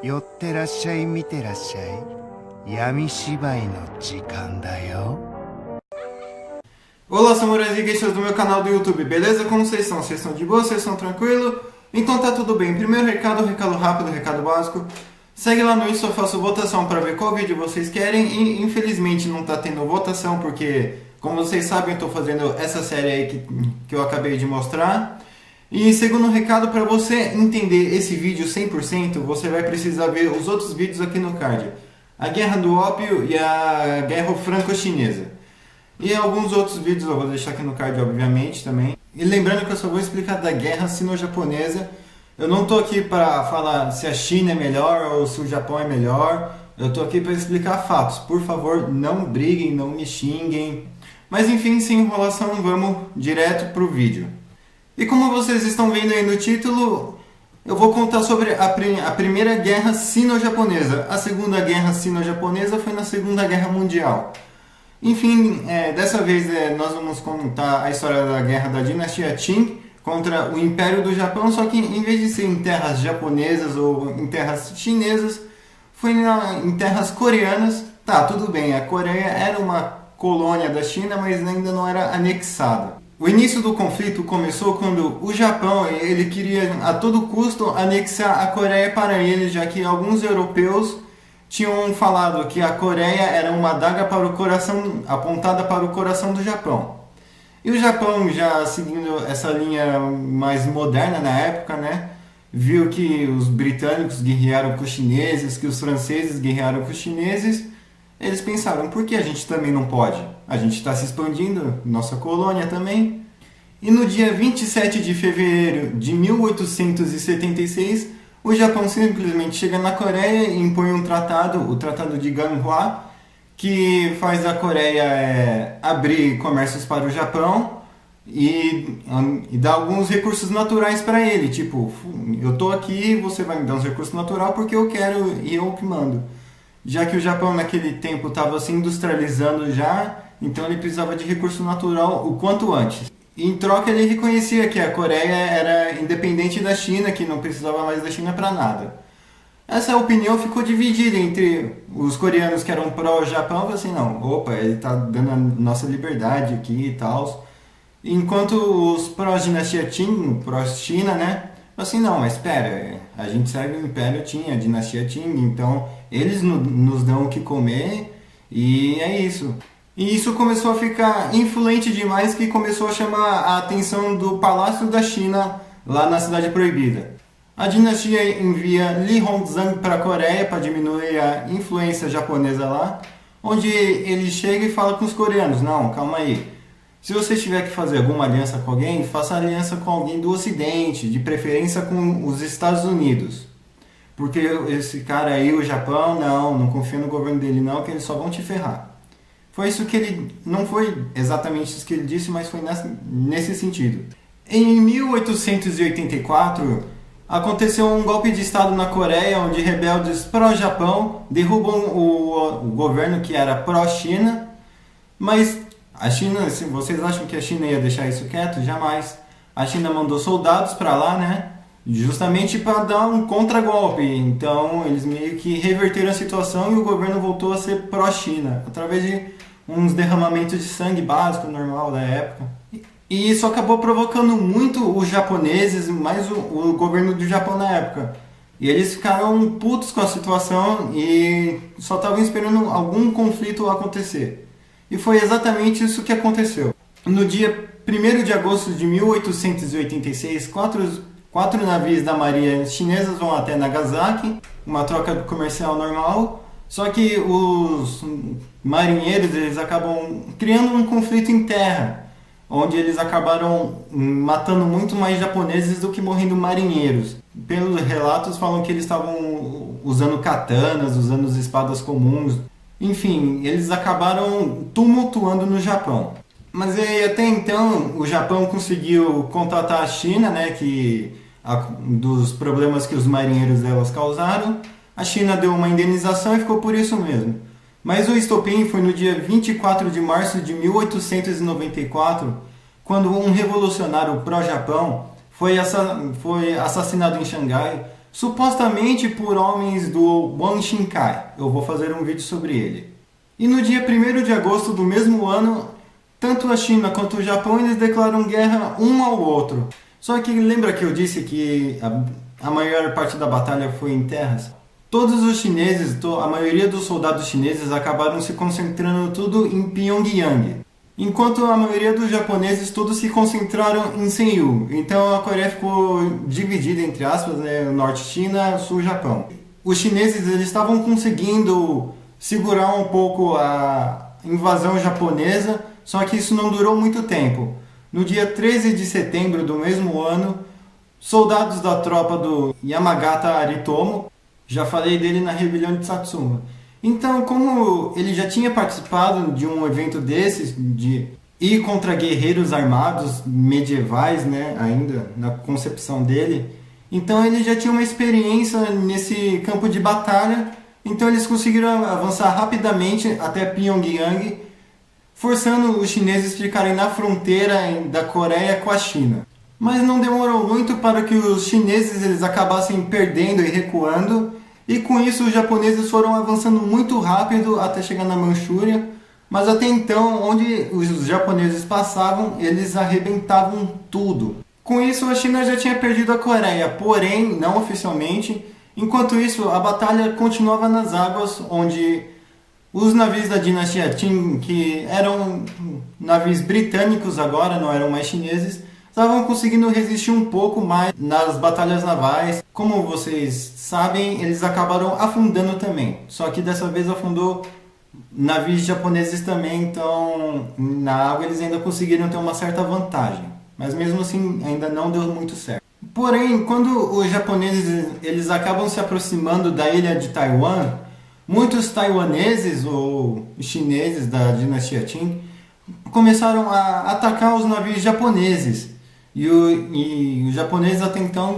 寄ってらっしゃい見てらっしゃい闇芝居の時間だよ。 Olá, samurais e geishas do meu canal do YouTube, beleza? Como vocês estão? Vocês estão de boa? Vocês estão tranquilo? Então tá tudo bem. Primeiro recado rápido, recado básico. Segue lá no Insta, eu faço votação para ver qual vídeo vocês querem e infelizmente não tá tendo votação porque, como vocês sabem, eu tô fazendo essa série aí que eu acabei de mostrar. E segundo recado, para você entender esse vídeo 100%, você vai precisar ver os outros vídeos aqui no card. A Guerra do Ópio e a Guerra Franco-Chinesa. E alguns outros vídeos eu vou deixar aqui no card, obviamente, também. E lembrando que eu só vou explicar da Guerra Sino-Japonesa. Eu não estou aqui para falar se a China é melhor ou se o Japão é melhor. Eu estou aqui para explicar fatos. Por favor, não briguem, não me xinguem. Mas enfim, sem enrolação, vamos direto para o vídeo. E como vocês estão vendo aí no título, eu vou contar sobre a primeira guerra sino-japonesa. A segunda guerra sino-japonesa foi na Segunda Guerra Mundial. Enfim, dessa vez nós vamos contar a história da guerra da dinastia Qing contra o Império do Japão, só que em vez de ser em terras japonesas ou em terras chinesas, foi em terras coreanas. Tá, tudo bem, a Coreia era uma colônia da China, mas ainda não era anexada. O início do conflito começou quando o Japão ele queria a todo custo anexar a Coreia para ele, já que alguns europeus tinham falado que a Coreia era uma adaga para o coração, apontada para o coração do Japão. E o Japão, já seguindo essa linha mais moderna na época, né, viu que os britânicos guerrearam com os chineses, que os franceses guerrearam com os chineses. Eles pensaram, por que a gente também não pode? A gente está se expandindo, nossa colônia também. E no dia 27 de fevereiro de 1876, o Japão simplesmente chega na Coreia e impõe um tratado, o Tratado de Ganhwa, que faz a Coreia abrir comércios para o Japão e dá alguns recursos naturais para ele. Tipo, eu tô aqui, você vai me dar uns recursos naturais porque eu quero e eu que mando. Já que o Japão naquele tempo estava se industrializando já, então ele precisava de recurso natural o quanto antes. Em troca ele reconhecia que a Coreia era independente da China, que não precisava mais da China para nada. Essa opinião ficou dividida entre os coreanos que eram pró-Japão, e assim, não, opa, ele está dando a nossa liberdade aqui e tal. Enquanto os pró-dinastia Qing, pró-China, né, assim, não, mas espera, a gente segue o Império Qing, a dinastia Qing, então eles nos dão o que comer e é isso. E isso começou a ficar influente demais, que começou a chamar a atenção do Palácio da China, lá na Cidade Proibida. A dinastia envia Li Hongzhang para a Coreia para diminuir a influência japonesa lá, onde ele chega e fala com os coreanos, não, calma aí, se você tiver que fazer alguma aliança com alguém, faça aliança com alguém do Ocidente, de preferência com os Estados Unidos. Porque esse cara aí, o Japão, não confia no governo dele não, que eles só vão te ferrar. Foi isso que ele, não foi exatamente isso que ele disse, mas foi nesse sentido. Em 1884, aconteceu um golpe de estado na Coreia, onde rebeldes pró-Japão derrubam o governo que era pró-China, mas a China, se vocês acham que a China ia deixar isso quieto? Jamais. A China mandou soldados para lá, né? Justamente para dar um contragolpe. Então eles meio que reverteram a situação e o governo voltou a ser pró-China, através de uns derramamentos de sangue básico, normal da época. E isso acabou provocando muito os japoneses, mais o governo do Japão na época. E eles ficaram putos com a situação e só estavam esperando algum conflito acontecer. E foi exatamente isso que aconteceu. No dia 1º de agosto de 1886, quatro navios da marinha chinesas vão até Nagasaki, uma troca comercial normal, só que os marinheiros eles acabam criando um conflito em terra, onde eles acabaram matando muito mais japoneses do que morrendo marinheiros. Pelos relatos falam que eles estavam usando katanas, usando espadas comuns. Enfim, eles acabaram tumultuando no Japão. Mas aí, até então o Japão conseguiu contatar a China, né, dos problemas que os marinheiros delas causaram. A China deu uma indenização e ficou por isso mesmo. Mas o estopim foi no dia 24 de março de 1894, quando um revolucionário pró-Japão foi assassinado em Xangai supostamente por homens do Yuan Shinkai. Eu vou fazer um vídeo sobre ele. E no dia 1º de agosto do mesmo ano, tanto a China quanto o Japão eles declaram guerra um ao outro. Só que lembra que eu disse que a maior parte da batalha foi em terras? Todos os chineses, a maioria dos soldados chineses acabaram se concentrando tudo em Pyongyang, enquanto a maioria dos japoneses todos se concentraram em Senju. Então a Coreia ficou dividida entre aspas, né, Norte China, Sul Japão. Os chineses eles estavam conseguindo segurar um pouco a invasão japonesa, só que isso não durou muito tempo. No dia 13 de setembro do mesmo ano, soldados da tropa do Yamagata Aritomo, já falei dele na rebelião de Satsuma. Então, como ele já tinha participado de um evento desses, de ir contra guerreiros armados medievais, né, ainda na concepção dele, então ele já tinha uma experiência nesse campo de batalha, então eles conseguiram avançar rapidamente até Pyongyang, forçando os chineses a ficarem na fronteira da Coreia com a China. Mas não demorou muito para que os chineses eles acabassem perdendo e recuando, e com isso os japoneses foram avançando muito rápido até chegar na Manchúria, mas até então, onde os japoneses passavam, eles arrebentavam tudo. Com isso, a China já tinha perdido a Coreia, porém, não oficialmente. Enquanto isso, a batalha continuava nas águas, onde os navios da dinastia Qing, que eram navios britânicos agora, não eram mais chineses, estavam conseguindo resistir um pouco mais nas batalhas navais. Como vocês sabem, eles acabaram afundando também. Só que dessa vez afundou navios japoneses também, então na água eles ainda conseguiram ter uma certa vantagem. Mas mesmo assim ainda não deu muito certo. Porém, quando os japoneses eles acabam se aproximando da ilha de Taiwan, muitos taiwaneses ou chineses da dinastia Qing começaram a atacar os navios japoneses. E os japoneses até então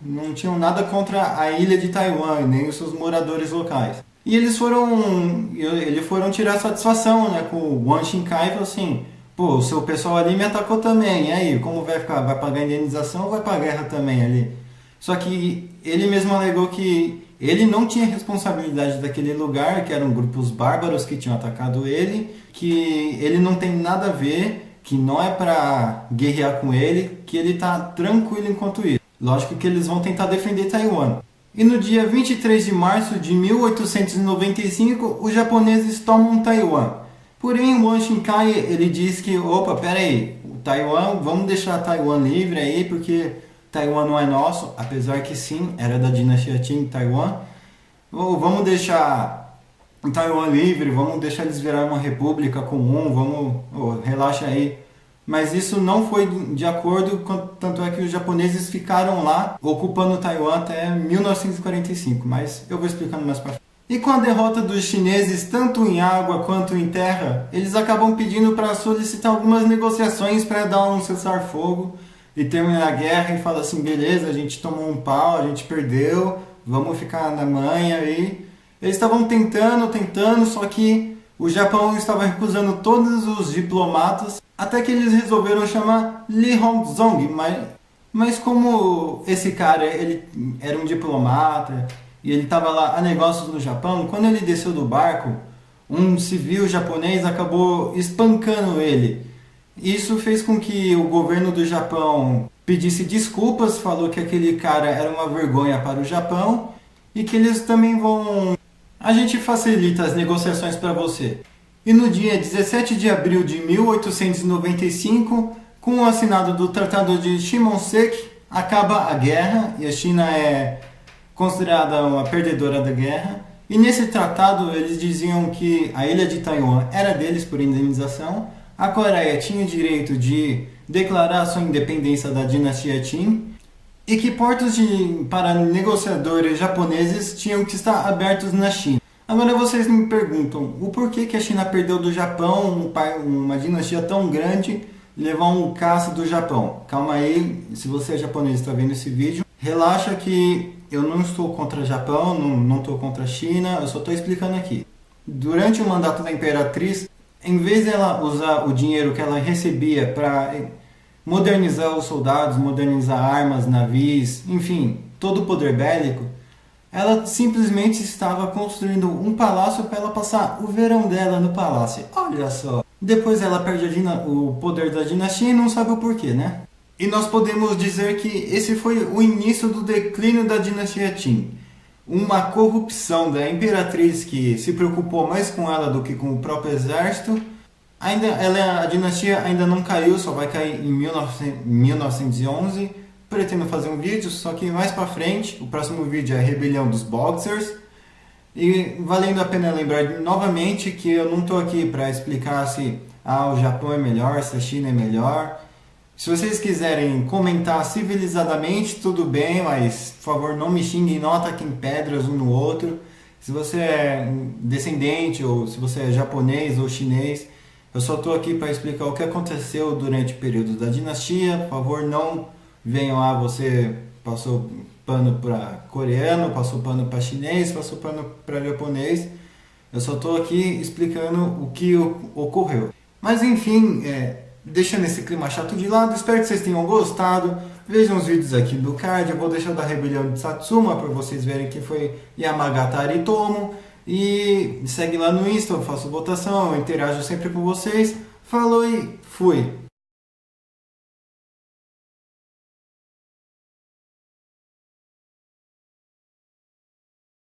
não tinham nada contra a ilha de Taiwan, nem os seus moradores locais. E eles foram tirar satisfação, né, com o Yuan Shinkai e falaram assim: pô, o seu pessoal ali me atacou também, e aí, como vai ficar? Vai pagar indenização ou vai pra guerra também ali? Só que ele mesmo alegou que ele não tinha responsabilidade daquele lugar, que eram grupos bárbaros que tinham atacado ele, que ele não tem nada a ver, que não é pra guerrear com ele, que ele tá tranquilo enquanto isso. Lógico que eles vão tentar defender Taiwan. E no dia 23 de março de 1895, os japoneses tomam Taiwan. Porém, o Yuan Shinkai, ele diz que, opa, pera aí, Taiwan, vamos deixar Taiwan livre aí, porque Taiwan não é nosso, apesar que sim, era da dinastia Qing, Taiwan. Ou vamos deixar Taiwan livre, vamos deixar eles virar uma república comum, relaxa aí. Mas isso não foi de acordo, tanto é que os japoneses ficaram lá, ocupando Taiwan até 1945, mas eu vou explicando mais pra frente. E com a derrota dos chineses, tanto em água quanto em terra, eles acabam pedindo para solicitar algumas negociações para dar um cessar-fogo e terminar a guerra e falar assim, beleza, a gente tomou um pau, a gente perdeu, vamos ficar na manha aí. Eles estavam tentando, só que o Japão estava recusando todos os diplomatas, até que eles resolveram chamar Li Hongzong, mas como esse cara ele era um diplomata e ele estava lá a negócios no Japão, quando ele desceu do barco, um civil japonês acabou espancando ele. Isso fez com que o governo do Japão pedisse desculpas, falou que aquele cara era uma vergonha para o Japão e que eles também vão... A gente facilita as negociações para você. E no dia 17 de abril de 1895, com o assinado do Tratado de Shimonoseki, acaba a guerra e a China é considerada uma perdedora da guerra. E nesse tratado eles diziam que a ilha de Taiwan era deles por indenização, a Coreia tinha o direito de declarar sua independência da dinastia Qing e que portos para negociadores japoneses tinham que estar abertos na China. Agora vocês me perguntam, o porquê que a China perdeu do Japão, uma dinastia tão grande, levar um caça do Japão? Calma aí, se você é japonês e está vendo esse vídeo, relaxa que eu não estou contra o Japão, não estou contra a China, eu só estou explicando aqui. Durante o mandato da Imperatriz, em vez dela usar o dinheiro que ela recebia para modernizar os soldados, modernizar armas, navios, enfim, todo o poder bélico, ela simplesmente estava construindo um palácio para ela passar o verão dela no palácio. Olha só. Depois ela perde o poder da dinastia e não sabe o porquê, né? E nós podemos dizer que esse foi o início do declínio da dinastia Qin. Uma corrupção da imperatriz que se preocupou mais com ela do que com o próprio exército. A dinastia ainda não caiu, só vai cair em 1911. Pretendo fazer um vídeo, só que mais pra frente, o próximo vídeo é a rebelião dos Boxers. E valendo a pena lembrar novamente que eu não estou aqui para explicar se o Japão é melhor, se a China é melhor. Se vocês quiserem comentar civilizadamente, tudo bem, mas por favor não me xinguem, não ataquem pedras um no outro. Se você é descendente ou se você é japonês ou chinês, eu só estou aqui para explicar o que aconteceu durante o período da dinastia. Por favor, não venham você passou pano para coreano, passou pano para chinês, passou pano para japonês. Eu só estou aqui explicando o que ocorreu. Mas enfim, deixando esse clima chato de lado, espero que vocês tenham gostado. Vejam os vídeos aqui do card, eu vou deixar da rebelião de Satsuma para vocês verem que foi Yamagata Aritomo. E segue lá no Insta, eu faço votação, eu interajo sempre com vocês. Falou e fui!